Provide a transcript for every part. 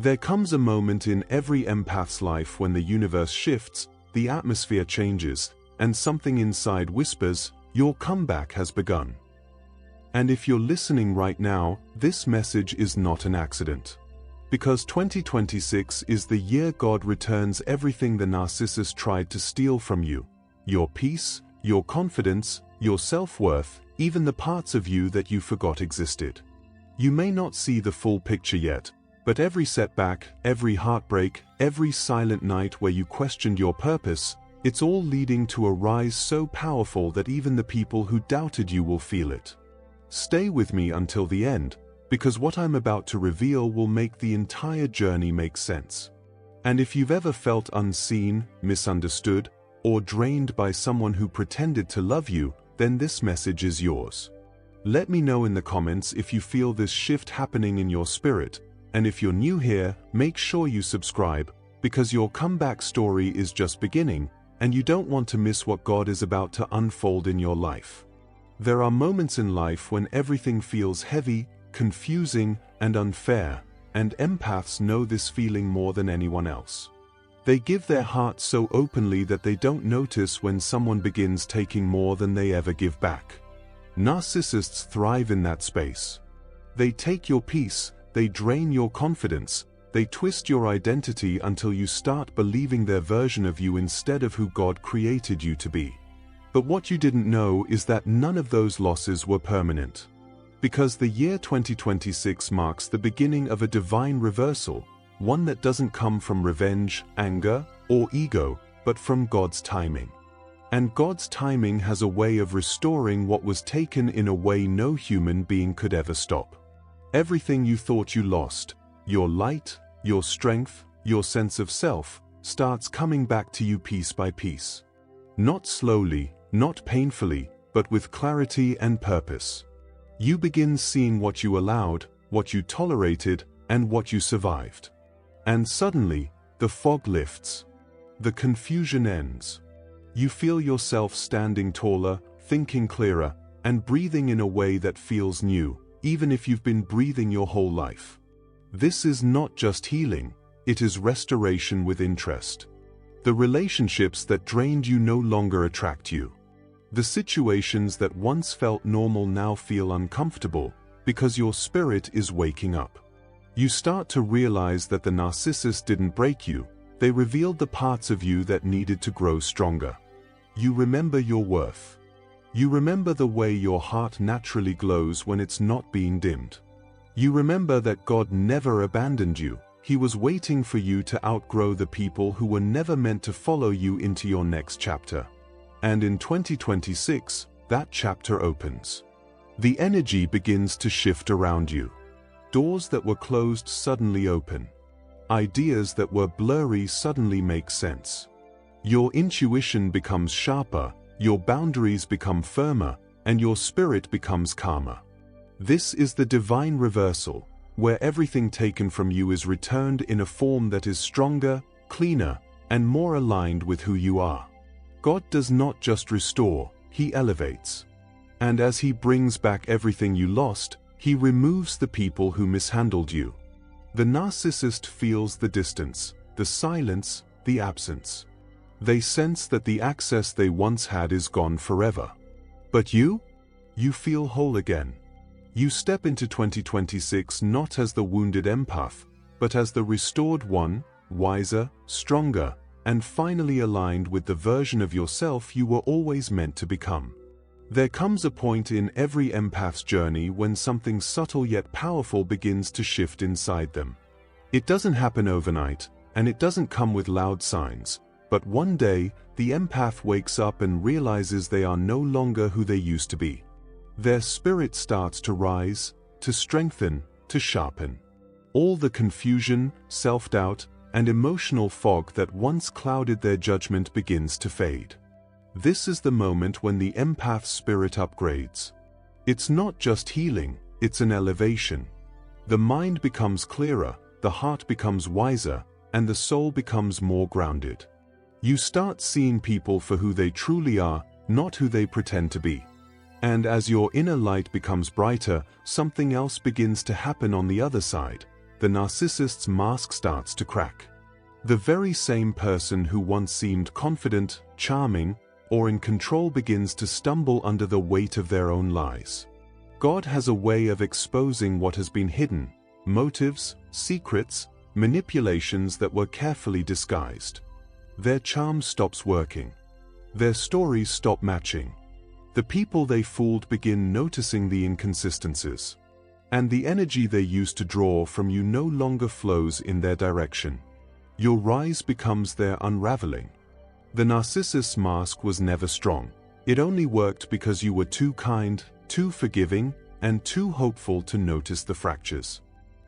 There comes a moment in every empath's life when the universe shifts, the atmosphere changes, and something inside whispers, your comeback has begun. And if you're listening right now, this message is not an accident. Because 2026 is the year God returns everything the narcissist tried to steal from you. Your peace, your confidence, your self-worth, even the parts of you that you forgot existed. You may not see the full picture yet, but every setback, every heartbreak, every silent night where you questioned your purpose, it's all leading to a rise so powerful that even the people who doubted you will feel it. Stay with me until the end, because what I'm about to reveal will make the entire journey make sense. And if you've ever felt unseen, misunderstood, or drained by someone who pretended to love you, then this message is yours. Let me know in the comments if you feel this shift happening in your spirit, and if you're new here, make sure you subscribe, because your comeback story is just beginning, and you don't want to miss what God is about to unfold in your life. There are moments in life when everything feels heavy, confusing, and unfair, and empaths know this feeling more than anyone else. They give their hearts so openly that they don't notice when someone begins taking more than they ever give back. Narcissists thrive in that space. They take your peace, they drain your confidence, they twist your identity until you start believing their version of you instead of who God created you to be. But what you didn't know is that none of those losses were permanent. Because the year 2026 marks the beginning of a divine reversal, one that doesn't come from revenge, anger, or ego, but from God's timing. And God's timing has a way of restoring what was taken in a way no human being could ever stop. Everything you thought you lost, your light, your strength, your sense of self, starts coming back to you piece by piece. Not slowly, not painfully, but with clarity and purpose. You begin seeing what you allowed, what you tolerated, and what you survived. And suddenly, the fog lifts. The confusion ends. You feel yourself standing taller, thinking clearer, and breathing in a way that feels new, even if you've been breathing your whole life. This is not just healing, it is restoration with interest. The relationships that drained you no longer attract you. The situations that once felt normal now feel uncomfortable, because your spirit is waking up. You start to realize that the narcissist didn't break you, they revealed the parts of you that needed to grow stronger. You remember your worth. You remember the way your heart naturally glows when it's not being dimmed. You remember that God never abandoned you, He was waiting for you to outgrow the people who were never meant to follow you into your next chapter. And in 2026, that chapter opens. The energy begins to shift around you. Doors that were closed suddenly open. Ideas that were blurry suddenly make sense. Your intuition becomes sharper, your boundaries become firmer, and your spirit becomes calmer. This is the divine reversal, where everything taken from you is returned in a form that is stronger, cleaner, and more aligned with who you are. God does not just restore, He elevates. And as He brings back everything you lost, He removes the people who mishandled you. The narcissist feels the distance, the silence, the absence. They sense that the access they once had is gone forever. But you feel whole again. You step into 2026 not as the wounded empath, but as the restored one, wiser, stronger, and finally aligned with the version of yourself you were always meant to become. There comes a point in every empath's journey when something subtle yet powerful begins to shift inside them. It doesn't happen overnight, and it doesn't come with loud signs, but one day, the empath wakes up and realizes they are no longer who they used to be. Their spirit starts to rise, to strengthen, to sharpen. All the confusion, self-doubt, and emotional fog that once clouded their judgment begins to fade. This is the moment when the empath's spirit upgrades. It's not just healing, it's an elevation. The mind becomes clearer, the heart becomes wiser, and the soul becomes more grounded. You start seeing people for who they truly are, not who they pretend to be. And as your inner light becomes brighter, something else begins to happen on the other side. the narcissist's mask starts to crack. The very same person who once seemed confident, charming, or in control begins to stumble under the weight of their own lies. God has a way of exposing what has been hidden, motives, secrets, manipulations that were carefully disguised. Their charm stops working. Their stories stop matching. The people they fooled begin noticing the inconsistencies. And the energy they used to draw from you no longer flows in their direction. Your rise becomes their unraveling. The narcissist's mask was never strong. It only worked because you were too kind, too forgiving, and too hopeful to notice the fractures.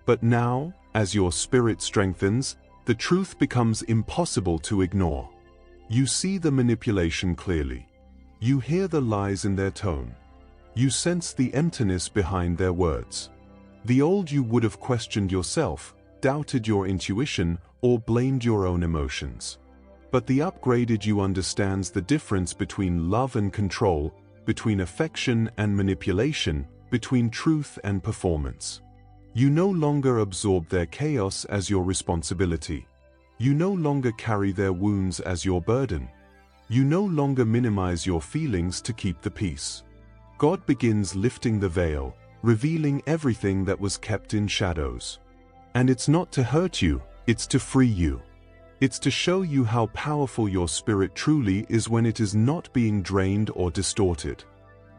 But now, as your spirit strengthens, the truth becomes impossible to ignore. You see the manipulation clearly. You hear the lies in their tone. You sense the emptiness behind their words. The old you would have questioned yourself, doubted your intuition, or blamed your own emotions. But the upgraded you understands the difference between love and control, between affection and manipulation, between truth and performance. You no longer absorb their chaos as your responsibility. You no longer carry their wounds as your burden. You no longer minimize your feelings to keep the peace. God begins lifting the veil, revealing everything that was kept in shadows. And it's not to hurt you, it's to free you. It's to show you how powerful your spirit truly is when it is not being drained or distorted.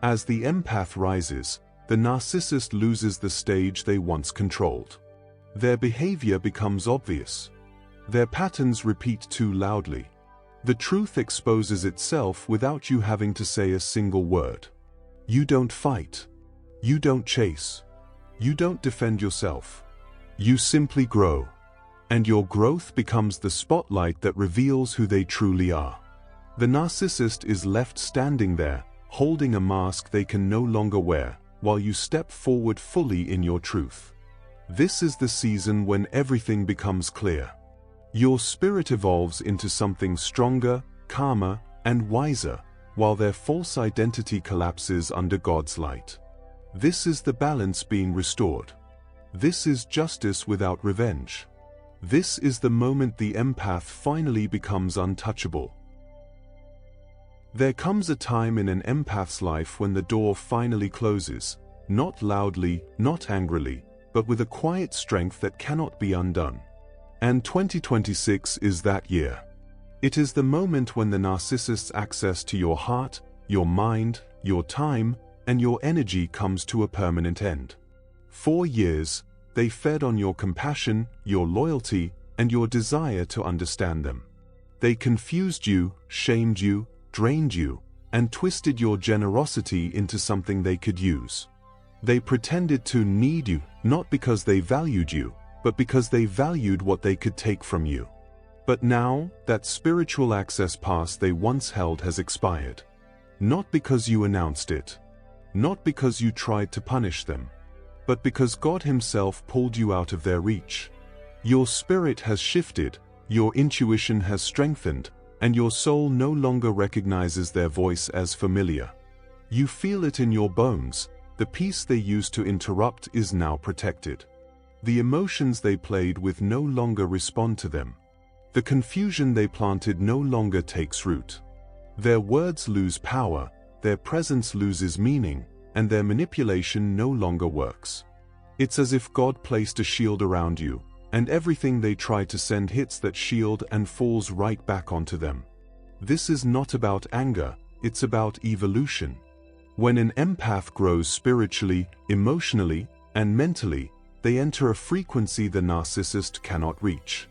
As the empath rises, the narcissist loses the stage they once controlled. Their behavior becomes obvious. Their patterns repeat too loudly. The truth exposes itself without you having to say a single word. You don't fight. You don't chase. You don't defend yourself. You simply grow. And your growth becomes the spotlight that reveals who they truly are. The narcissist is left standing there, holding a mask they can no longer wear, while you step forward fully in your truth. This is the season when everything becomes clear. Your spirit evolves into something stronger, calmer, and wiser, while their false identity collapses under God's light. This is the balance being restored. This is justice without revenge. This is the moment the empath finally becomes untouchable. There comes a time in an empath's life when the door finally closes, not loudly, not angrily, but with a quiet strength that cannot be undone. And 2026 is that year. It is the moment when the narcissist's access to your heart, your mind, your time, and your energy comes to a permanent end. 4 years, they fed on your compassion, your loyalty, and your desire to understand them. They confused you, shamed you, drained you, and twisted your generosity into something they could use. They pretended to need you, not because they valued you, but because they valued what they could take from you. But now, that spiritual access pass they once held has expired. Not because you announced it. Not because you tried to punish them. But because God Himself pulled you out of their reach. Your spirit has shifted, your intuition has strengthened, and your soul no longer recognizes their voice as familiar. You feel it in your bones. The peace they used to interrupt is now protected. The emotions they played with no longer respond to them. The confusion they planted no longer takes root. Their words lose power, their presence loses meaning, and their manipulation no longer works. It's as if God placed a shield around you, and everything they try to send hits that shield and falls right back onto them. This is not about anger, it's about evolution. When an empath grows spiritually, emotionally, and mentally, they enter a frequency the narcissist cannot reach.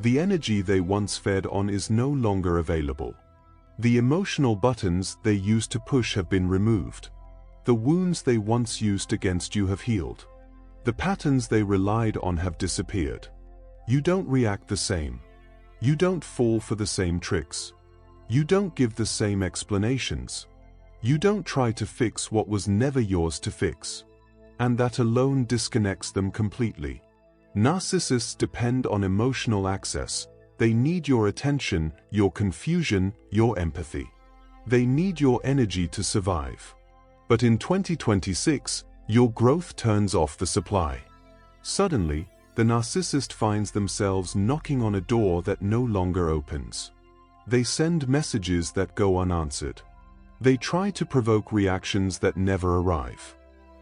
The energy they once fed on is no longer available. The emotional buttons they used to push have been removed. The wounds they once used against you have healed. The patterns they relied on have disappeared. You don't react the same. You don't fall for the same tricks. You don't give the same explanations. You don't try to fix what was never yours to fix. And that alone disconnects them completely. Narcissists depend on emotional access. They need your attention, your confusion, your empathy. They need your energy to survive. But in 2026, your growth turns off the supply. Suddenly, The narcissist finds themselves knocking on a door that no longer opens. They send messages that go unanswered. They try to provoke reactions that never arrive.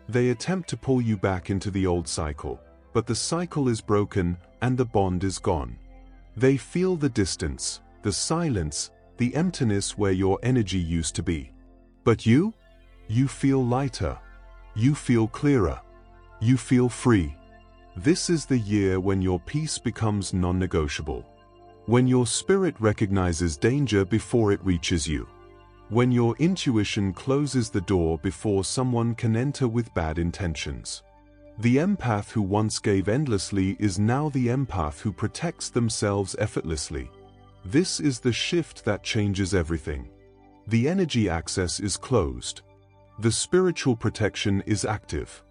They attempt to pull you back into the old cycle, but the cycle is broken and the bond is gone. They feel the distance, the silence, the emptiness where your energy used to be. But you feel lighter. You feel clearer. You feel free. This is the year when your peace becomes non-negotiable. When your spirit recognizes danger before it reaches you. When your intuition closes the door before someone can enter with bad intentions. The empath who once gave endlessly is now the empath who protects themselves effortlessly. This is the shift that changes everything. The energy access is closed. The spiritual protection is active.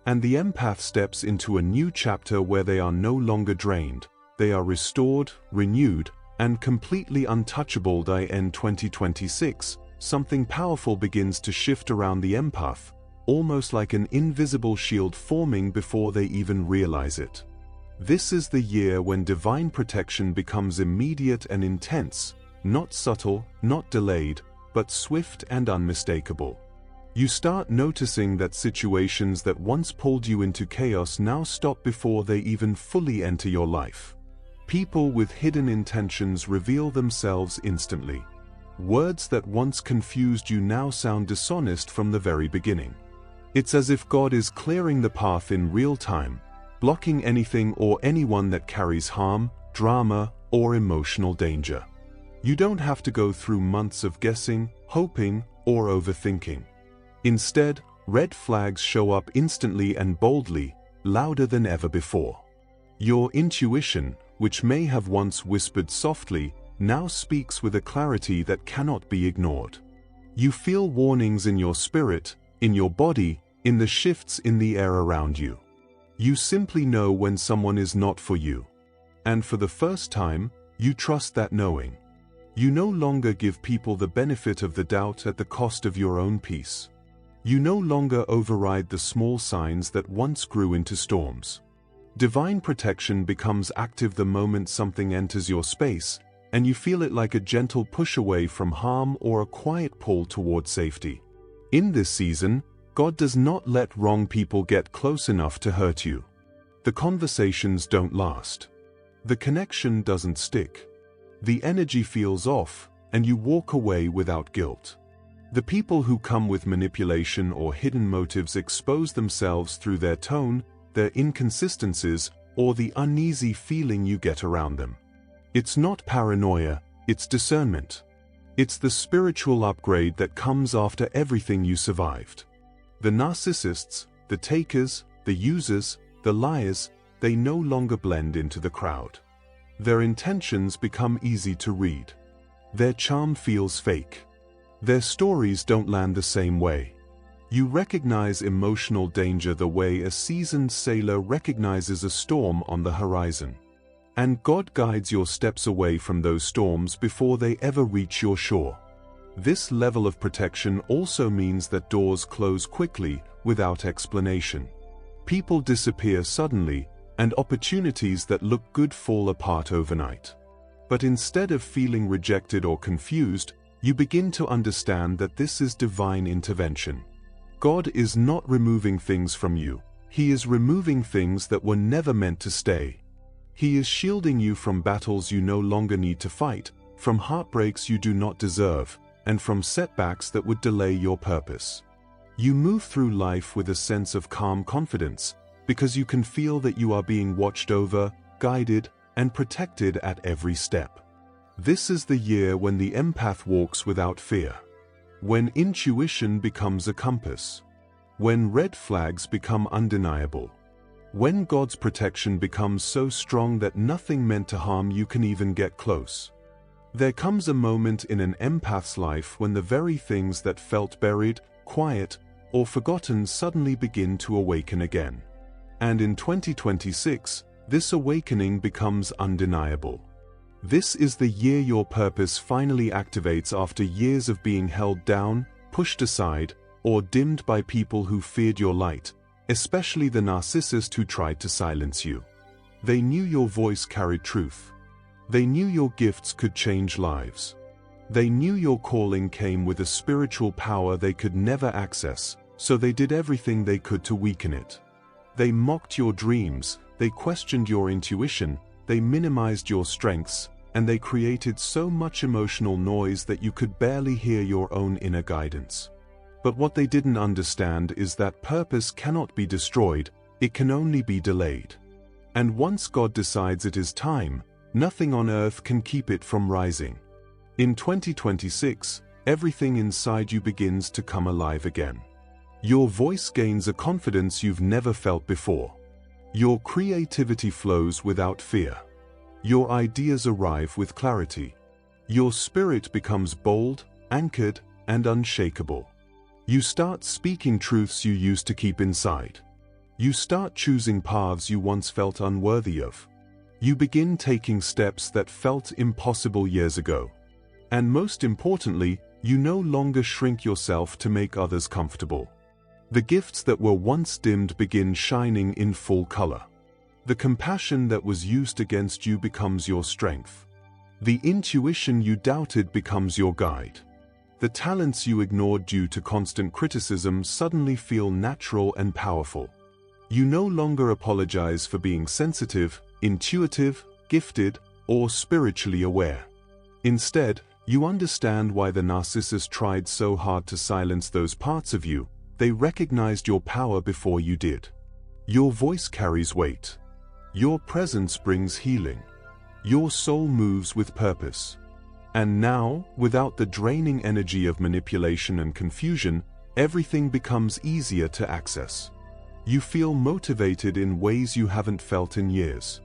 And the empath steps into a new chapter where they are no longer drained. They are restored, renewed, and completely untouchable. By end 2026, something powerful begins to shift around the empath, almost like an invisible shield forming before they even realize it. This is the year when divine protection becomes immediate and intense, not subtle, not delayed, but swift and unmistakable. You start noticing that situations that once pulled you into chaos now stop before they even fully enter your life. People with hidden intentions reveal themselves instantly. Words that once confused you now sound dishonest from the very beginning. It's as if God is clearing the path in real time, blocking anything or anyone that carries harm, drama, or emotional danger. You don't have to go through months of guessing, hoping, or overthinking. Instead, red flags show up instantly and boldly, louder than ever before. Your intuition, which may have once whispered softly, now speaks with a clarity that cannot be ignored. You feel warnings in your spirit, in your body, in the shifts in the air around you. You simply know when someone is not for you. And for the first time, you trust that knowing. You no longer give people the benefit of the doubt at the cost of your own peace. You no longer override the small signs that once grew into storms. Divine protection becomes active the moment something enters your space, and you feel it like a gentle push away from harm or a quiet pull toward safety. In this season, God does not let wrong people get close enough to hurt you. The conversations don't last. The connection doesn't stick. The energy feels off, and you walk away without guilt. The people who come with manipulation or hidden motives expose themselves through their tone, their inconsistencies, or the uneasy feeling you get around them. It's not paranoia, it's discernment. It's the spiritual upgrade that comes after everything you survived. The narcissists, the takers, the users, the liars, they no longer blend into the crowd. Their intentions become easy to read. Their charm feels fake. Their stories don't land the same way. You recognize emotional danger the way a seasoned sailor recognizes a storm on the horizon. And God guides your steps away from those storms before they ever reach your shore. This level of protection also means that doors close quickly, without explanation. People disappear suddenly, and opportunities that look good fall apart overnight. But instead of feeling rejected or confused, you begin to understand that this is divine intervention. God is not removing things from you. He is removing things that were never meant to stay. He is shielding you from battles you no longer need to fight, from heartbreaks you do not deserve, and from setbacks that would delay your purpose. You move through life with a sense of calm confidence, because you can feel that you are being watched over, guided, and protected at every step. This is the year when the empath walks without fear. When intuition becomes a compass. When red flags become undeniable. When God's protection becomes so strong that nothing meant to harm you can even get close. There comes a moment in an empath's life when the very things that felt buried, quiet, or forgotten suddenly begin to awaken again. And in 2026, this awakening becomes undeniable. This is the year your purpose finally activates after years of being held down, pushed aside, or dimmed by people who feared your light, especially the narcissist who tried to silence you. They knew your voice carried truth. They knew your gifts could change lives. They knew your calling came with a spiritual power they could never access, so they did everything they could to weaken it. They mocked your dreams, they questioned your intuition, they minimized your strengths, and they created so much emotional noise that you could barely hear your own inner guidance. But what they didn't understand is that purpose cannot be destroyed, it can only be delayed. And once God decides it is time, nothing on earth can keep it from rising. In 2026, everything inside you begins to come alive again. Your voice gains a confidence you've never felt before. Your creativity flows without fear. Your ideas arrive with clarity. Your spirit becomes bold, anchored, and unshakable. You start speaking truths you used to keep inside. You start choosing paths you once felt unworthy of. You begin taking steps that felt impossible years ago. And most importantly, you no longer shrink yourself to make others comfortable. The gifts that were once dimmed begin shining in full color. The compassion that was used against you becomes your strength. The intuition you doubted becomes your guide. The talents you ignored due to constant criticism suddenly feel natural and powerful. You no longer apologize for being sensitive, intuitive, gifted, or spiritually aware. Instead, you understand why the narcissist tried so hard to silence those parts of you. They recognized your power before you did. Your voice carries weight. Your presence brings healing. Your soul moves with purpose. And now, without the draining energy of manipulation and confusion, everything becomes easier to access. You feel motivated in ways you haven't felt in years.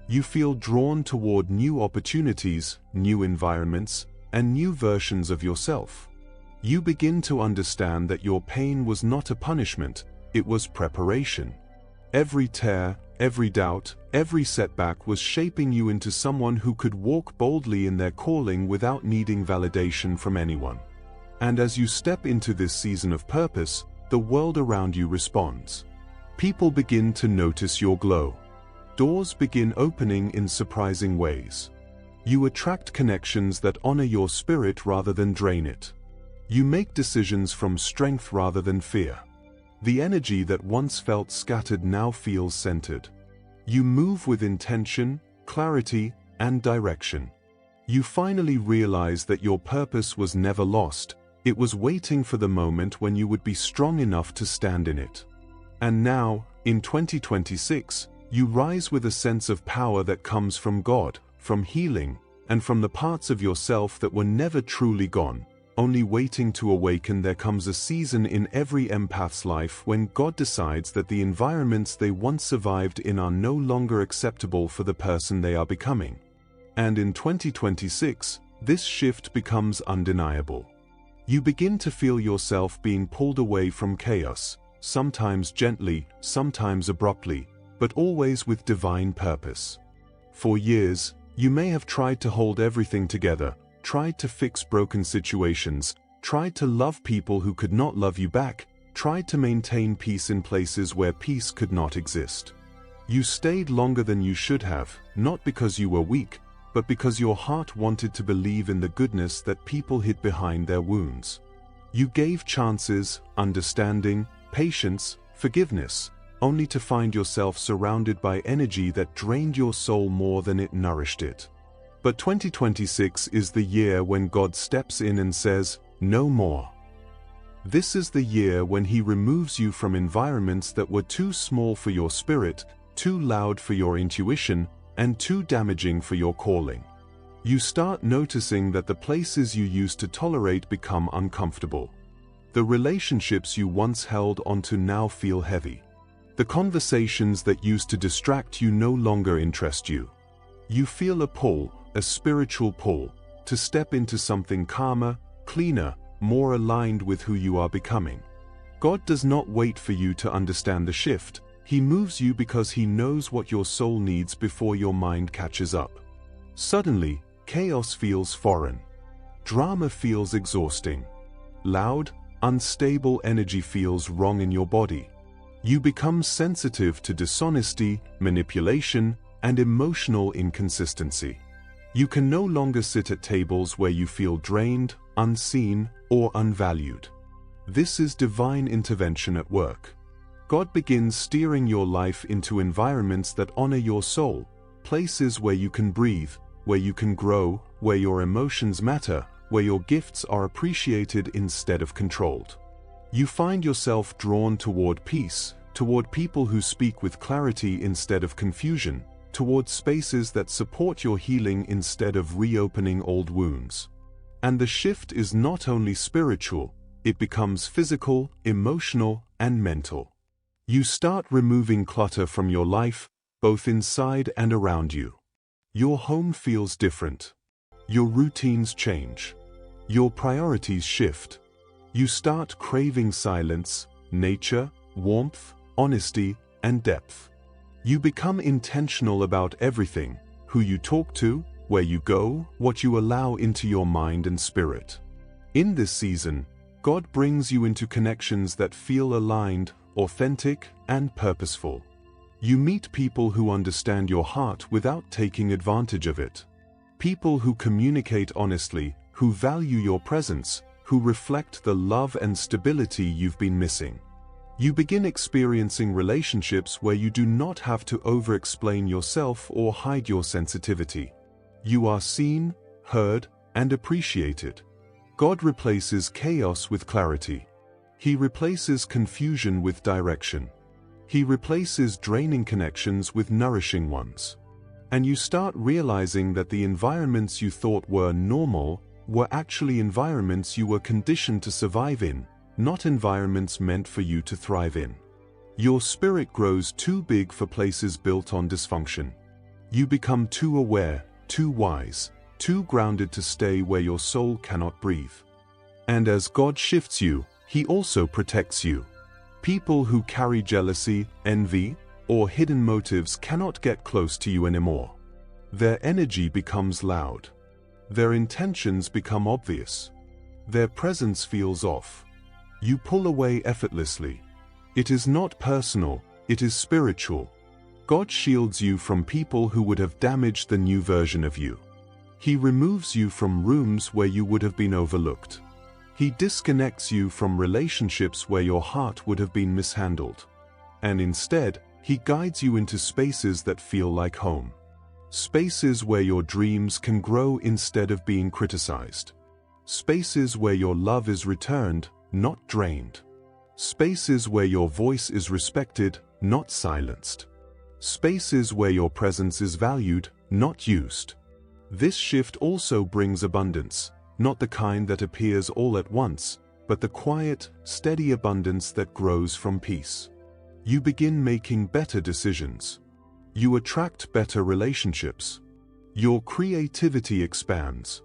You feel drawn toward new opportunities, new environments, and new versions of yourself. You begin to understand that your pain was not a punishment, it was preparation. Every tear, every doubt, every setback was shaping you into someone who could walk boldly in their calling without needing validation from anyone. And as you step into this season of purpose, the world around you responds. People begin to notice your glow. Doors begin opening in surprising ways. You attract connections that honor your spirit rather than drain it. You make decisions from strength rather than fear. The energy that once felt scattered now feels centered. You move with intention, clarity, and direction. You finally realize that your purpose was never lost, it was waiting for the moment when you would be strong enough to stand in it. And now, in 2026, you rise with a sense of power that comes from God, from healing, and from the parts of yourself that were never truly gone, only waiting to awaken. There comes a season in every empath's life when God decides that the environments they once survived in are no longer acceptable for the person they are becoming. And in 2026, this shift becomes undeniable. You begin to feel yourself being pulled away from chaos, sometimes gently, sometimes abruptly, but always with divine purpose. For years, you may have tried to hold everything together, tried to fix broken situations, tried to love people who could not love you back, tried to maintain peace in places where peace could not exist. You stayed longer than you should have, not because you were weak, but because your heart wanted to believe in the goodness that people hid behind their wounds. You gave chances, understanding, patience, forgiveness, only to find yourself surrounded by energy that drained your soul more than it nourished it. But 2026 is the year when God steps in and says, "No more." This is the year when He removes you from environments that were too small for your spirit, too loud for your intuition, and too damaging for your calling. You start noticing that the places you used to tolerate become uncomfortable. The relationships you once held onto now feel heavy. The conversations that used to distract you no longer interest you. You feel a pull, a spiritual pull, to step into something calmer, cleaner, more aligned with who you are becoming. God does not wait for you to understand the shift. He moves you because He knows what your soul needs before your mind catches up. Suddenly, chaos feels foreign. Drama feels exhausting. Loud, unstable energy feels wrong in your body. You become sensitive to dishonesty, manipulation, and emotional inconsistency. You can no longer sit at tables where you feel drained, unseen, or unvalued. This is divine intervention at work. God begins steering your life into environments that honor your soul, places where you can breathe, where you can grow, where your emotions matter, where your gifts are appreciated instead of controlled. You find yourself drawn toward peace, toward people who speak with clarity instead of confusion, toward spaces that support your healing instead of reopening old wounds. And the shift is not only spiritual, it becomes physical, emotional, and mental. You start removing clutter from your life, both inside and around you. Your home feels different. Your routines change. Your priorities shift. You start craving silence, nature, warmth, honesty, and depth. You become intentional about everything: who you talk to, where you go, what you allow into your mind and spirit. In this season, God brings you into connections that feel aligned, authentic, and purposeful. You meet people who understand your heart without taking advantage of it. People who communicate honestly, who value your presence, who reflect the love and stability you've been missing. You begin experiencing relationships where you do not have to over-explain yourself or hide your sensitivity. You are seen, heard, and appreciated. God replaces chaos with clarity. He replaces confusion with direction. He replaces draining connections with nourishing ones. And you start realizing that the environments you thought were normal were actually environments you were conditioned to survive in, not environments meant for you to thrive in. Your spirit grows too big for places built on dysfunction. You become too aware, too wise, too grounded to stay where your soul cannot breathe. And as God shifts you, He also protects you. People who carry jealousy, envy, or hidden motives cannot get close to you anymore. Their energy becomes loud. Their intentions become obvious. Their presence feels off. You pull away effortlessly. It is not personal, it is spiritual. God shields you from people who would have damaged the new version of you. He removes you from rooms where you would have been overlooked. He disconnects you from relationships where your heart would have been mishandled. And instead, He guides you into spaces that feel like home. Spaces where your dreams can grow instead of being criticized. Spaces where your love is returned, not drained. Spaces where your voice is respected, not silenced. Spaces where your presence is valued, not used. This shift also brings abundance, not the kind that appears all at once, but the quiet, steady abundance that grows from peace. You begin making better decisions. You attract better relationships. Your creativity expands.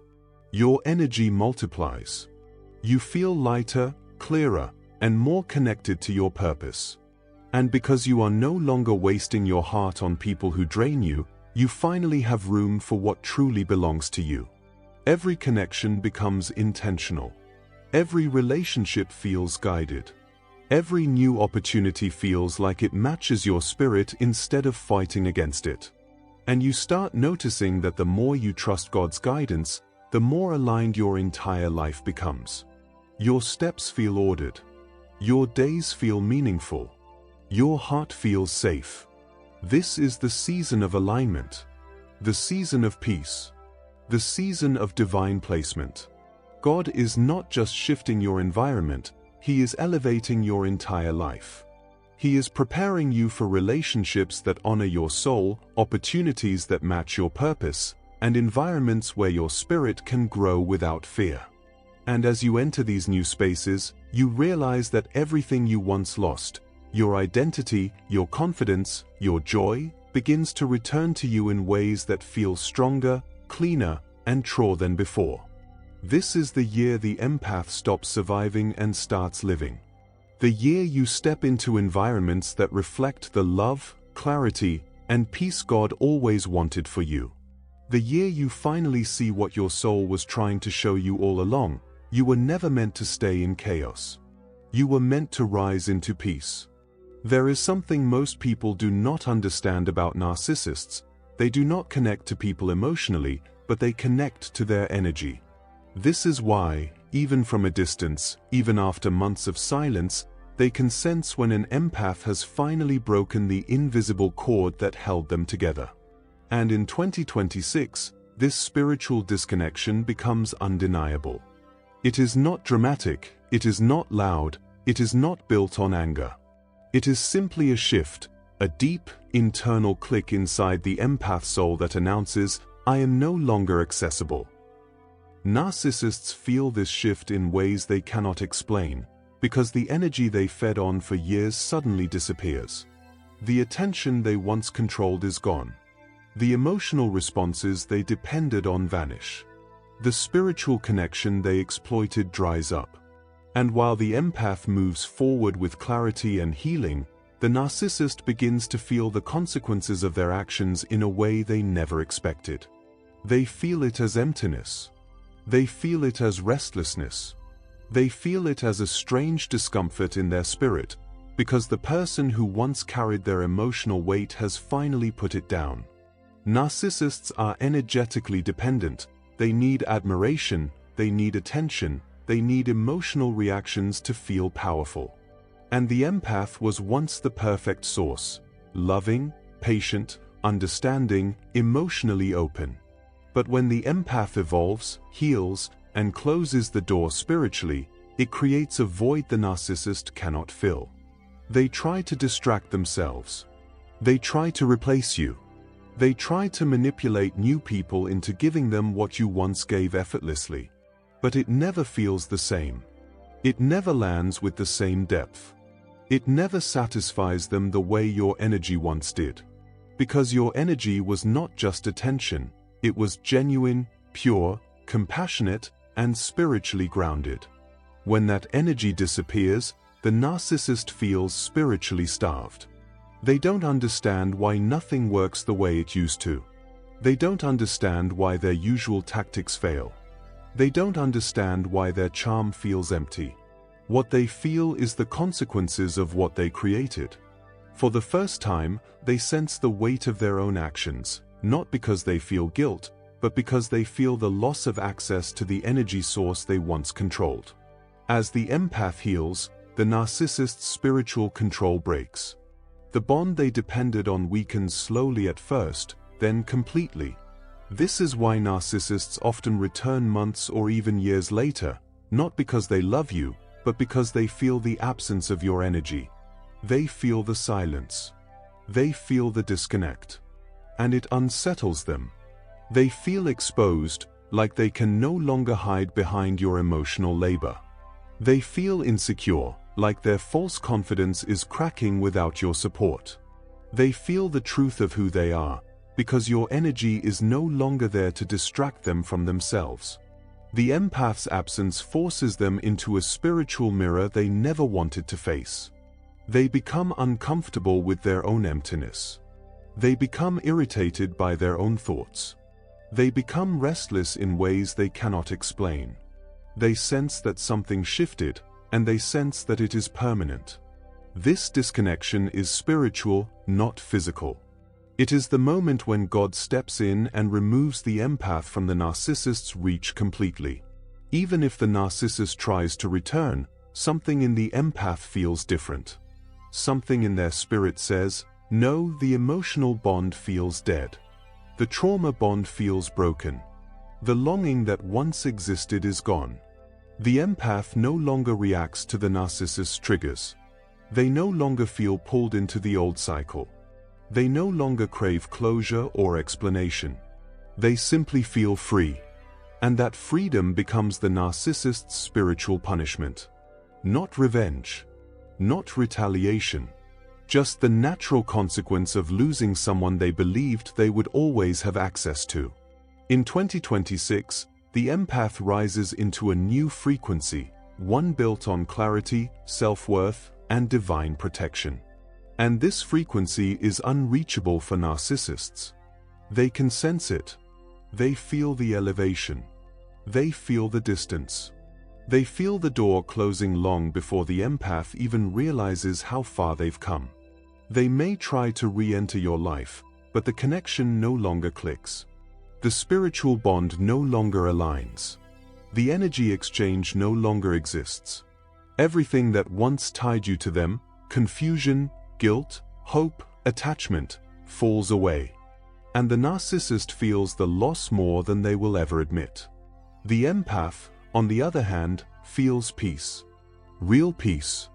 Your energy multiplies. You feel lighter, clearer, and more connected to your purpose. And because you are no longer wasting your heart on people who drain you, you finally have room for what truly belongs to you. Every connection becomes intentional. Every relationship feels guided. Every new opportunity feels like it matches your spirit instead of fighting against it. And you start noticing that the more you trust God's guidance, the more aligned your entire life becomes. Your steps feel ordered. Your days feel meaningful. Your heart feels safe. This is the season of alignment. The season of peace. The season of divine placement. God is not just shifting your environment, He is elevating your entire life. He is preparing you for relationships that honor your soul, opportunities that match your purpose, and environments where your spirit can grow without fear. And as you enter these new spaces, you realize that everything you once lost, your identity, your confidence, your joy, begins to return to you in ways that feel stronger, cleaner, and truer than before. This is the year the empath stops surviving and starts living. The year you step into environments that reflect the love, clarity, and peace God always wanted for you. The year you finally see what your soul was trying to show you all along. You were never meant to stay in chaos. You were meant to rise into peace. There is something most people do not understand about narcissists. They do not connect to people emotionally, but they connect to their energy. This is why, even from a distance, even after months of silence, they can sense when an empath has finally broken the invisible cord that held them together. And in 2026, this spiritual disconnection becomes undeniable. It is not dramatic, it is not loud, it is not built on anger. It is simply a shift, a deep, internal click inside the empath soul that announces, I am no longer accessible. Narcissists feel this shift in ways they cannot explain, because the energy they fed on for years suddenly disappears. The attention they once controlled is gone. The emotional responses they depended on vanish. The spiritual connection they exploited dries up. And while the empath moves forward with clarity and healing, the narcissist begins to feel the consequences of their actions in a way they never expected. They feel it as emptiness. They feel it as restlessness. They feel it as a strange discomfort in their spirit, because the person who once carried their emotional weight has finally put it down. Narcissists are energetically dependent. They need admiration, they need attention, they need emotional reactions to feel powerful. And the empath was once the perfect source, loving, patient, understanding, emotionally open. But when the empath evolves, heals, and closes the door spiritually, it creates a void the narcissist cannot fill. They try to distract themselves. They try to replace you. They try to manipulate new people into giving them what you once gave effortlessly. But it never feels the same. It never lands with the same depth. It never satisfies them the way your energy once did. Because your energy was not just attention, it was genuine, pure, compassionate, and spiritually grounded. When that energy disappears, the narcissist feels spiritually starved. They don't understand why nothing works the way it used to. They don't understand why their usual tactics fail. They don't understand why their charm feels empty. What they feel is the consequences of what they created. For the first time, they sense the weight of their own actions, not because they feel guilt, but because they feel the loss of access to the energy source they once controlled. As the empath heals, the narcissist's spiritual control breaks. The bond they depended on weakens slowly at first, then completely. This is why narcissists often return months or even years later, not because they love you, but because they feel the absence of your energy. They feel the silence. They feel the disconnect. And it unsettles them. They feel exposed, like they can no longer hide behind your emotional labor. They feel insecure, like their false confidence is cracking without your support. They feel the truth of who they are, because your energy is no longer there to distract them from themselves. The empath's absence forces them into a spiritual mirror they never wanted to face. They become uncomfortable with their own emptiness. They become irritated by their own thoughts. They become restless in ways they cannot explain. They sense that something shifted, and they sense that it is permanent. This disconnection is spiritual, not physical. It is the moment when God steps in and removes the empath from the narcissist's reach completely. Even if the narcissist tries to return, something in the empath feels different. Something in their spirit says, no, the emotional bond feels dead. The trauma bond feels broken. The longing that once existed is gone. The empath no longer reacts to the narcissist's triggers. They no longer feel pulled into the old cycle. They no longer crave closure or explanation. They simply feel free. And that freedom becomes the narcissist's spiritual punishment. Not revenge. Not retaliation. Just the natural consequence of losing someone they believed they would always have access to. In 2026, the empath rises into a new frequency, one built on clarity, self-worth, and divine protection. And this frequency is unreachable for narcissists. They can sense it. They feel the elevation. They feel the distance. They feel the door closing long before the empath even realizes how far they've come. They may try to re-enter your life, but the connection no longer clicks. The spiritual bond no longer aligns. The energy exchange no longer exists. Everything that once tied you to them, confusion, guilt, hope, attachment, falls away. And the narcissist feels the loss more than they will ever admit. The empath, on the other hand, feels peace. Real peace.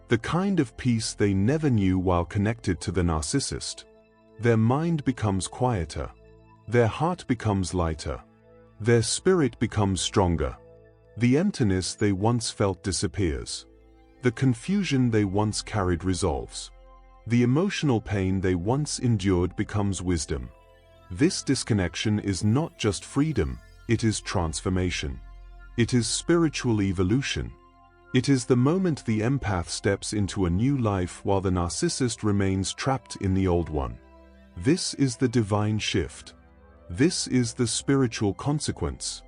The kind of peace they never knew while connected to the narcissist. Their mind becomes quieter. Their heart becomes lighter. Their spirit becomes stronger. The emptiness they once felt disappears. The confusion they once carried resolves. The emotional pain they once endured becomes wisdom. This disconnection is not just freedom, it is transformation. It is spiritual evolution. It is the moment the empath steps into a new life while the narcissist remains trapped in the old one. This is the divine shift. This is the spiritual consequence.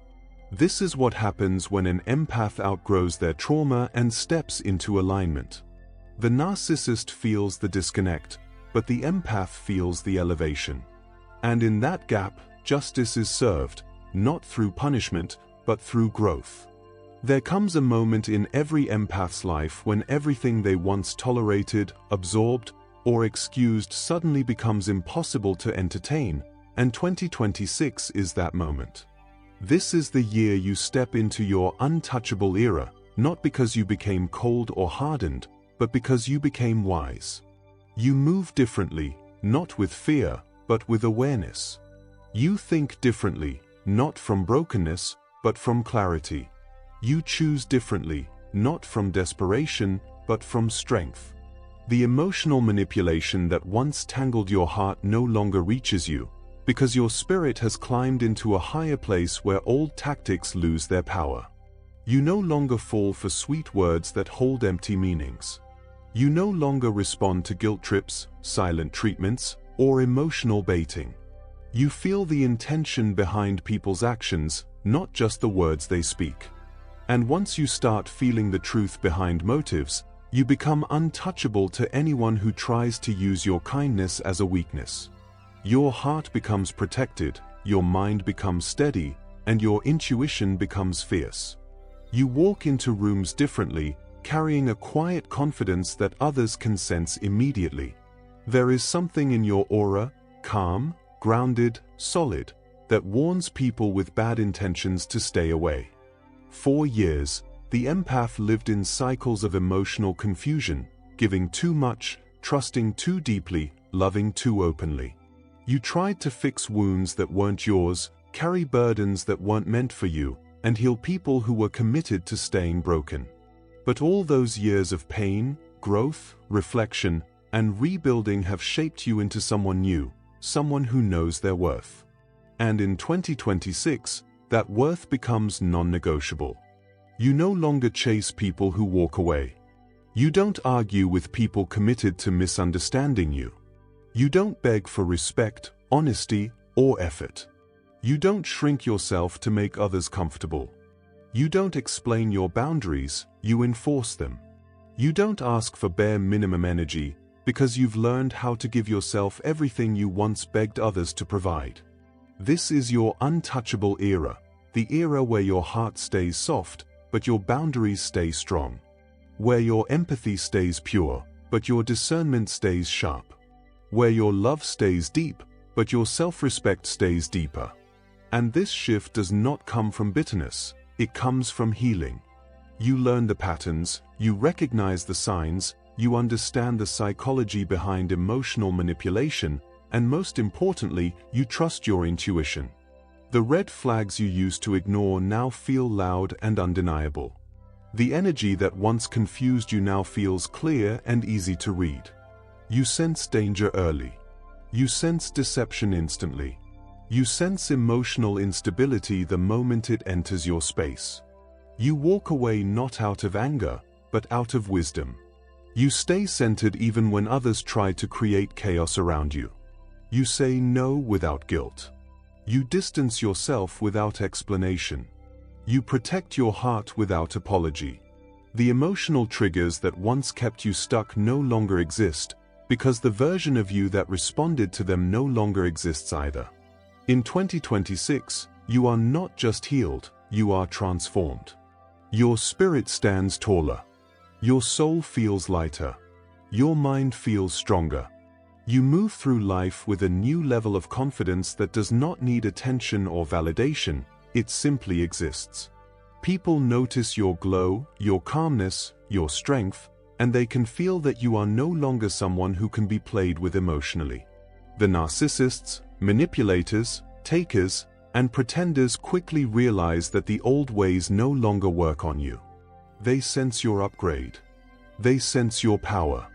This is what happens when an empath outgrows their trauma and steps into alignment. The narcissist feels the disconnect, but the empath feels the elevation. And in that gap, justice is served, not through punishment, but through growth. There comes a moment in every empath's life when everything they once tolerated, absorbed, or excused suddenly becomes impossible to entertain, and 2026 is that moment. This is the year you step into your untouchable era, not because you became cold or hardened, but because you became wise. You move differently, not with fear, but with awareness. You think differently, not from brokenness, but from clarity. You choose differently, not from desperation, but from strength. The emotional manipulation that once tangled your heart no longer reaches you, because your spirit has climbed into a higher place where old tactics lose their power. You no longer fall for sweet words that hold empty meanings. You no longer respond to guilt trips, silent treatments, or emotional baiting. You feel the intention behind people's actions, not just the words they speak. And once you start feeling the truth behind motives, you become untouchable to anyone who tries to use your kindness as a weakness. Your heart becomes protected, your mind becomes steady, and your intuition becomes fierce. You walk into rooms differently, carrying a quiet confidence that others can sense immediately. There is something in your aura, calm, grounded, solid, that warns people with bad intentions to stay away. 4 years, the empath lived in cycles of emotional confusion, giving too much, trusting too deeply, loving too openly. You tried to fix wounds that weren't yours, carry burdens that weren't meant for you, and heal people who were committed to staying broken. But all those years of pain, growth, reflection, and rebuilding have shaped you into someone new, someone who knows their worth. And in 2026, that worth becomes non-negotiable. You no longer chase people who walk away. You don't argue with people committed to misunderstanding you. You don't beg for respect, honesty, or effort. You don't shrink yourself to make others comfortable. You don't explain your boundaries, you enforce them. You don't ask for bare minimum energy, because you've learned how to give yourself everything you once begged others to provide. This is your untouchable era, the era where your heart stays soft, but your boundaries stay strong. Where your empathy stays pure, but your discernment stays sharp. Where your love stays deep, but your self-respect stays deeper. And this shift does not come from bitterness, it comes from healing. You learn the patterns, you recognize the signs, you understand the psychology behind emotional manipulation, and most importantly, you trust your intuition. The red flags you used to ignore now feel loud and undeniable. The energy that once confused you now feels clear and easy to read. You sense danger early. You sense deception instantly. You sense emotional instability the moment it enters your space. You walk away not out of anger, but out of wisdom. You stay centered even when others try to create chaos around you. You say no without guilt. You distance yourself without explanation. You protect your heart without apology. The emotional triggers that once kept you stuck no longer exist, because the version of you that responded to them no longer exists either. In 2026, you are not just healed, you are transformed. Your spirit stands taller. Your soul feels lighter. Your mind feels stronger. You move through life with a new level of confidence that does not need attention or validation, it simply exists. People notice your glow, your calmness, your strength, and they can feel that you are no longer someone who can be played with emotionally. The narcissists, manipulators, takers, and pretenders quickly realize that the old ways no longer work on you. They sense your upgrade. They sense your power.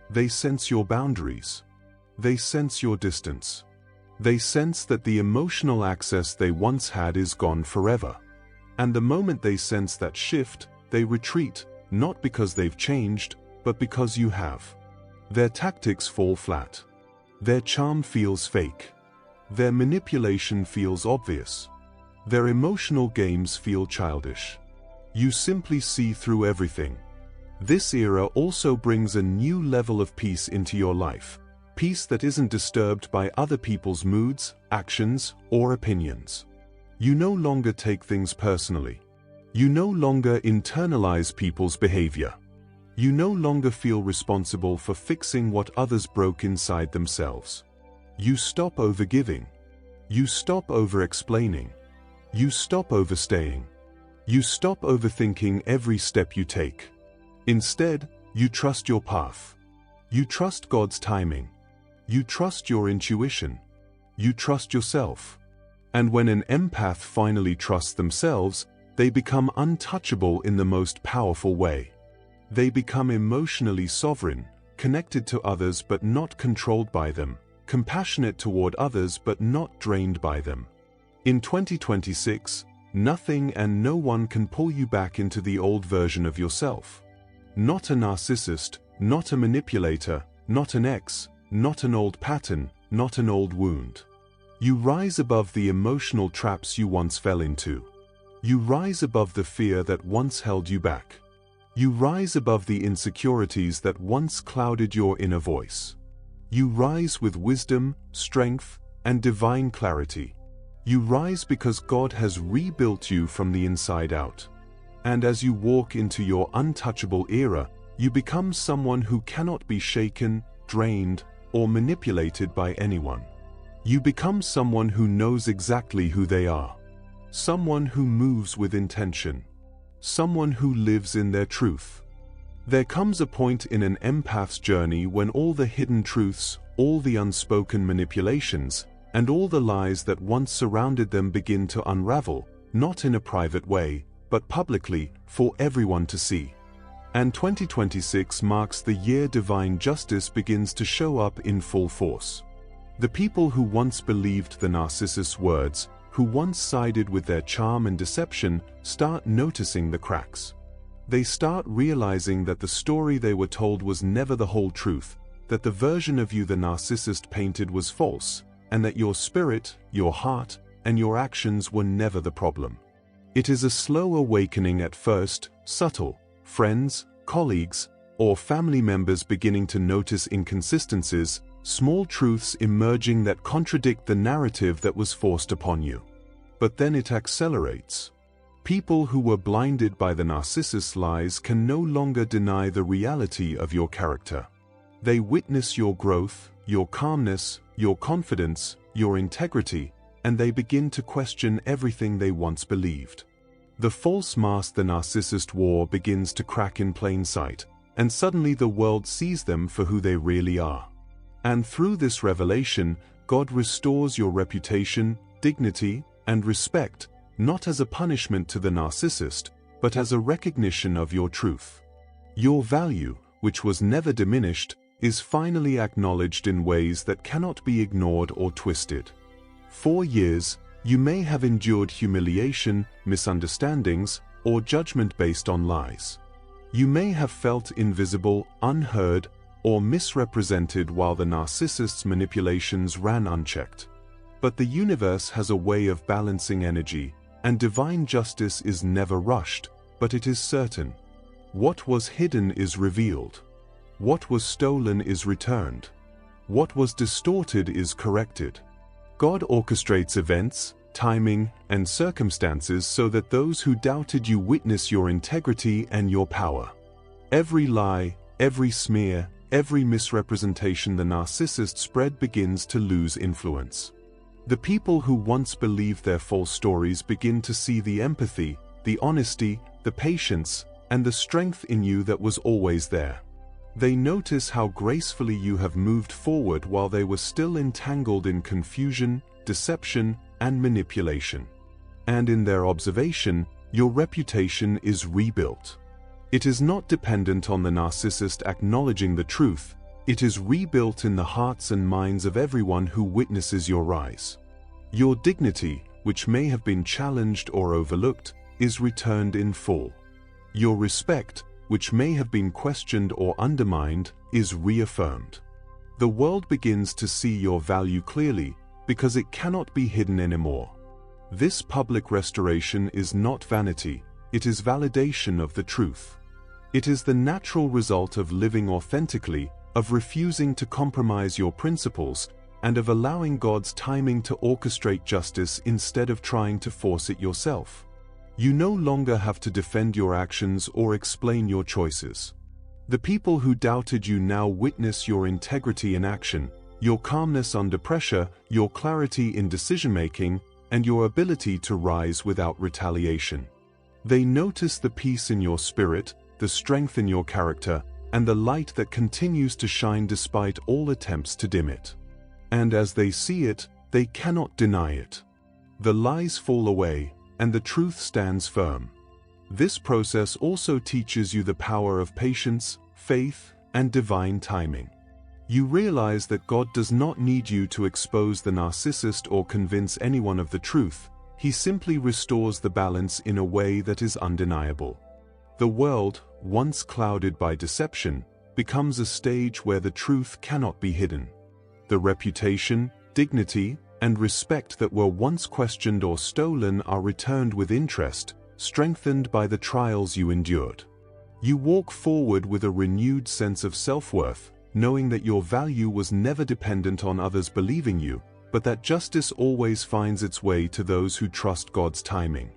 They sense your boundaries. They sense your distance. They sense that the emotional access they once had is gone forever. And the moment they sense that shift, they retreat, not because they've changed, but because you have. Their tactics fall flat. Their charm feels fake. Their manipulation feels obvious. Their emotional games feel childish. You simply see through everything. This era also brings a new level of peace into your life. Peace that isn't disturbed by other people's moods, actions, or opinions. You no longer take things personally. You no longer internalize people's behavior. You no longer feel responsible for fixing what others broke inside themselves. You stop overgiving. You stop over-explaining. You stop overstaying. You stop overthinking every step you take. Instead, you trust your path. You trust God's timing. You trust your intuition. You trust yourself. And when an empath finally trusts themselves, they become untouchable in the most powerful way. They become emotionally sovereign, connected to others but not controlled by them, compassionate toward others but not drained by them. In 2026, nothing and no one can pull you back into the old version of yourself. Not a narcissist, not a manipulator, not an ex, not an old pattern, not an old wound. You rise above the emotional traps you once fell into. You rise above the fear that once held you back. You rise above the insecurities that once clouded your inner voice. You rise with wisdom, strength, and divine clarity. You rise because God has rebuilt you from the inside out. And as you walk into your untouchable era, you become someone who cannot be shaken, drained, or manipulated by anyone. You become someone who knows exactly who they are. Someone who moves with intention. Someone who lives in their truth. There comes a point in an empath's journey when all the hidden truths, all the unspoken manipulations, and all the lies that once surrounded them begin to unravel, not in a private way, but publicly, for everyone to see. And 2026 marks the year divine justice begins to show up in full force. The people who once believed the narcissist's words, who once sided with their charm and deception, start noticing the cracks. They start realizing that the story they were told was never the whole truth, that the version of you the narcissist painted was false, and that your spirit, your heart, and your actions were never the problem. It is a slow awakening at first, subtle. Friends, colleagues, or family members beginning to notice inconsistencies, small truths emerging that contradict the narrative that was forced upon you. But then it accelerates. People who were blinded by the narcissist's lies can no longer deny the reality of your character. They witness your growth, your calmness, your confidence, your integrity, and they begin to question everything they once believed. The false mask the narcissist wore begins to crack in plain sight, and suddenly the world sees them for who they really are. And through this revelation, God restores your reputation, dignity, and respect, not as a punishment to the narcissist, but as a recognition of your truth. Your value, which was never diminished, is finally acknowledged in ways that cannot be ignored or twisted. 4 years, you may have endured humiliation, misunderstandings, or judgment based on lies. You may have felt invisible, unheard, or misrepresented while the narcissist's manipulations ran unchecked. But the universe has a way of balancing energy, and divine justice is never rushed, but it is certain. What was hidden is revealed. What was stolen is returned. What was distorted is corrected. God orchestrates events, timing, and circumstances so that those who doubted you witness your integrity and your power. Every lie, every smear, every misrepresentation the narcissist spread begins to lose influence. The people who once believed their false stories begin to see the empathy, the honesty, the patience, and the strength in you that was always there. They notice how gracefully you have moved forward while they were still entangled in confusion, deception, and manipulation. And in their observation, your reputation is rebuilt. It is not dependent on the narcissist acknowledging the truth, it is rebuilt in the hearts and minds of everyone who witnesses your rise. Your dignity, which may have been challenged or overlooked, is returned in full. Your respect, which may have been questioned or undermined, is reaffirmed. The world begins to see your value clearly, because it cannot be hidden anymore. This public restoration is not vanity, it is validation of the truth. It is the natural result of living authentically, of refusing to compromise your principles, and of allowing God's timing to orchestrate justice instead of trying to force it yourself. You no longer have to defend your actions or explain your choices. The people who doubted you now witness your integrity in action, your calmness under pressure, your clarity in decision-making, and your ability to rise without retaliation. They notice the peace in your spirit, the strength in your character, and the light that continues to shine despite all attempts to dim it. And as they see it, they cannot deny it. The lies fall away, and the truth stands firm. This process also teaches you the power of patience, faith, and divine timing. You realize that God does not need you to expose the narcissist or convince anyone of the truth, He simply restores the balance in a way that is undeniable. The world, once clouded by deception, becomes a stage where the truth cannot be hidden. The reputation, dignity, and respect that were once questioned or stolen are returned with interest, strengthened by the trials you endured. You walk forward with a renewed sense of self-worth, knowing that your value was never dependent on others believing you, but that justice always finds its way to those who trust God's timing.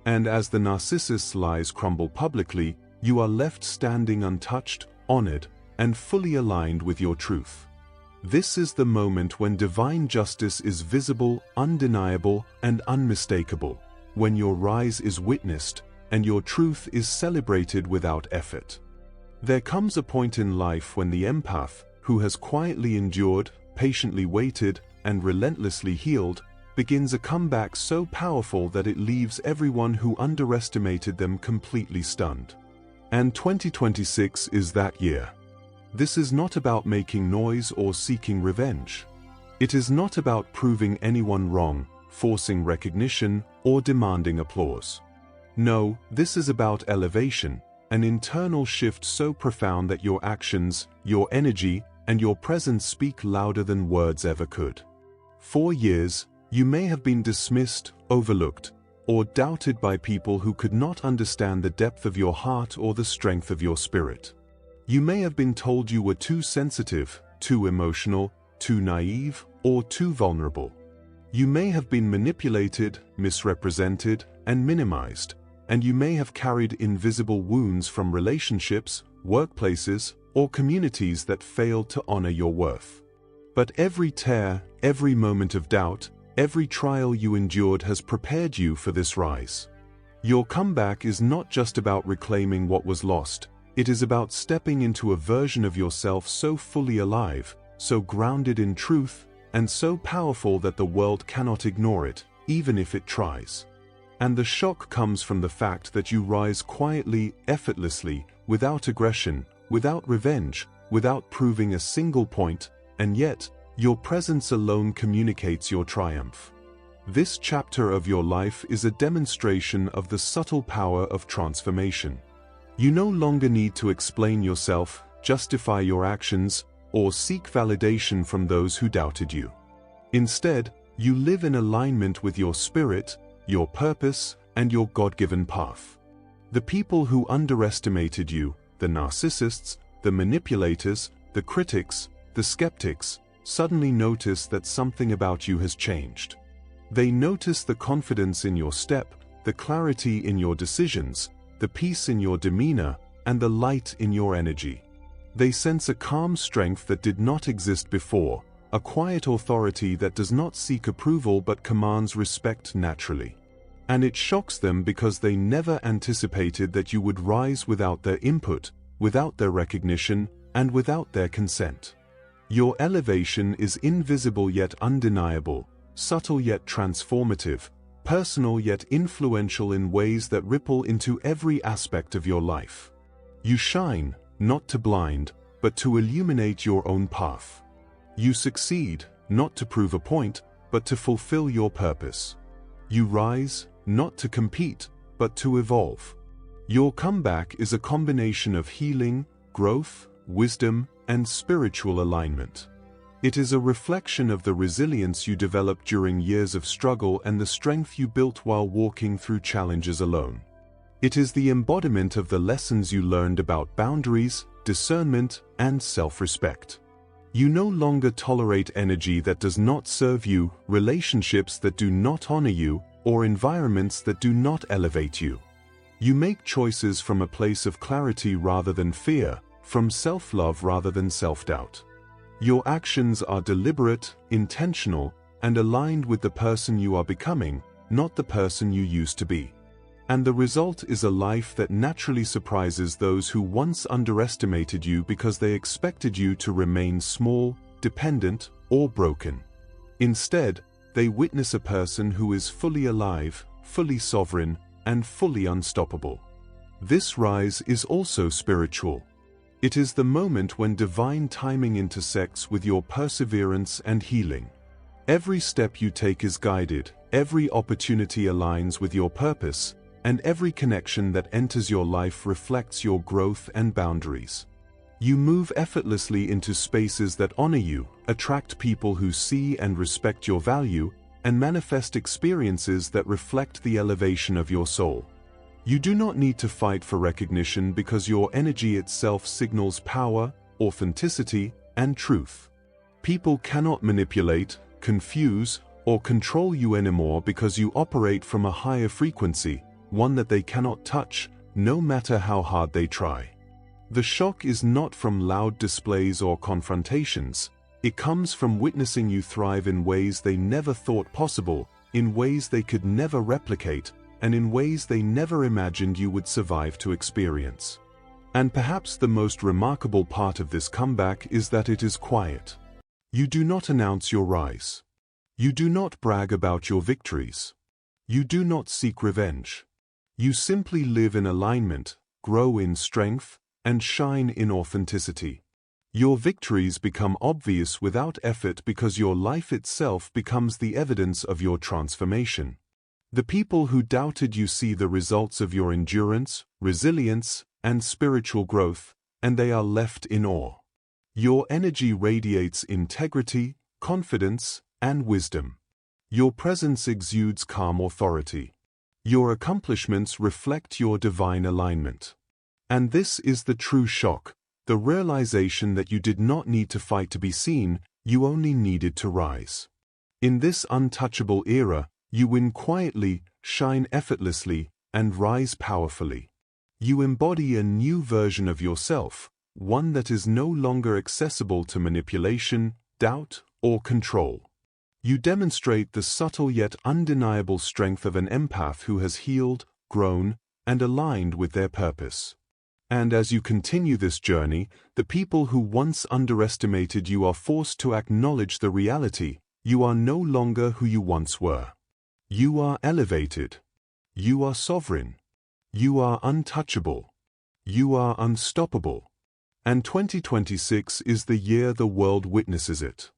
And as the narcissist's lies crumble publicly, you are left standing untouched, honored, and fully aligned with your truth. This is the moment when divine justice is visible, undeniable, and unmistakable, when your rise is witnessed, and your truth is celebrated without effort. There comes a point in life when the empath, who has quietly endured, patiently waited, and relentlessly healed, begins a comeback so powerful that it leaves everyone who underestimated them completely stunned. And 2026 is that year. This is not about making noise or seeking revenge. It is not about proving anyone wrong, forcing recognition, or demanding applause. No, this is about elevation, an internal shift so profound that your actions, your energy, and your presence speak louder than words ever could. For years, you may have been dismissed, overlooked, or doubted by people who could not understand the depth of your heart or the strength of your spirit. You may have been told you were too sensitive, too emotional, too naive, or too vulnerable. You may have been manipulated, misrepresented, and minimized, and you may have carried invisible wounds from relationships, workplaces, or communities that failed to honor your worth. But every tear, every moment of doubt, every trial you endured has prepared you for this rise. Your comeback is not just about reclaiming what was lost. It is about stepping into a version of yourself so fully alive, so grounded in truth, and so powerful that the world cannot ignore it, even if it tries. And the shock comes from the fact that you rise quietly, effortlessly, without aggression, without revenge, without proving a single point, and yet, your presence alone communicates your triumph. This chapter of your life is a demonstration of the subtle power of transformation. You no longer need to explain yourself, justify your actions, or seek validation from those who doubted you. Instead, you live in alignment with your spirit, your purpose, and your God-given path. The people who underestimated you, the narcissists, the manipulators, the critics, the skeptics, suddenly notice that something about you has changed. They notice the confidence in your step, the clarity in your decisions, the peace in your demeanor, and the light in your energy. They sense a calm strength that did not exist before, a quiet authority that does not seek approval but commands respect naturally. And it shocks them because they never anticipated that you would rise without their input, without their recognition, and without their consent. Your elevation is invisible yet undeniable, subtle yet transformative, personal yet influential in ways that ripple into every aspect of your life. You shine, not to blind, but to illuminate your own path. You succeed, not to prove a point, but to fulfill your purpose. You rise, not to compete, but to evolve. Your comeback is a combination of healing, growth, wisdom, and spiritual alignment. It is a reflection of the resilience you developed during years of struggle and the strength you built while walking through challenges alone. It is the embodiment of the lessons you learned about boundaries, discernment, and self-respect. You no longer tolerate energy that does not serve you, relationships that do not honor you, or environments that do not elevate you. You make choices from a place of clarity rather than fear, from self-love rather than self-doubt. Your actions are deliberate, intentional, and aligned with the person you are becoming, not the person you used to be. And the result is a life that naturally surprises those who once underestimated you because they expected you to remain small, dependent, or broken. Instead, they witness a person who is fully alive, fully sovereign, and fully unstoppable. This rise is also spiritual. It is the moment when divine timing intersects with your perseverance and healing. Every step you take is guided, every opportunity aligns with your purpose, and every connection that enters your life reflects your growth and boundaries. You move effortlessly into spaces that honor you, attract people who see and respect your value, and manifest experiences that reflect the elevation of your soul. You do not need to fight for recognition because your energy itself signals power, authenticity, and truth. People cannot manipulate, confuse, or control you anymore because you operate from a higher frequency, one that they cannot touch, no matter how hard they try. The shock is not from loud displays or confrontations. It comes from witnessing you thrive in ways they never thought possible, in ways they could never replicate, and in ways they never imagined you would survive to experience. And perhaps the most remarkable part of this comeback is that it is quiet. You do not announce your rise. You do not brag about your victories. You do not seek revenge. You simply live in alignment, grow in strength, and shine in authenticity. Your victories become obvious without effort because your life itself becomes the evidence of your transformation. The people who doubted you see the results of your endurance, resilience, and spiritual growth, and they are left in awe. Your energy radiates integrity, confidence, and wisdom. Your presence exudes calm authority. Your accomplishments reflect your divine alignment. And this is the true shock, the realization that you did not need to fight to be seen, you only needed to rise. In this untouchable era, you win quietly, shine effortlessly, and rise powerfully. You embody a new version of yourself, one that is no longer accessible to manipulation, doubt, or control. You demonstrate the subtle yet undeniable strength of an empath who has healed, grown, and aligned with their purpose. And as you continue this journey, the people who once underestimated you are forced to acknowledge the reality: you are no longer who you once were. You are elevated. You are sovereign. You are untouchable. You are unstoppable. And 2026 is the year the world witnesses it.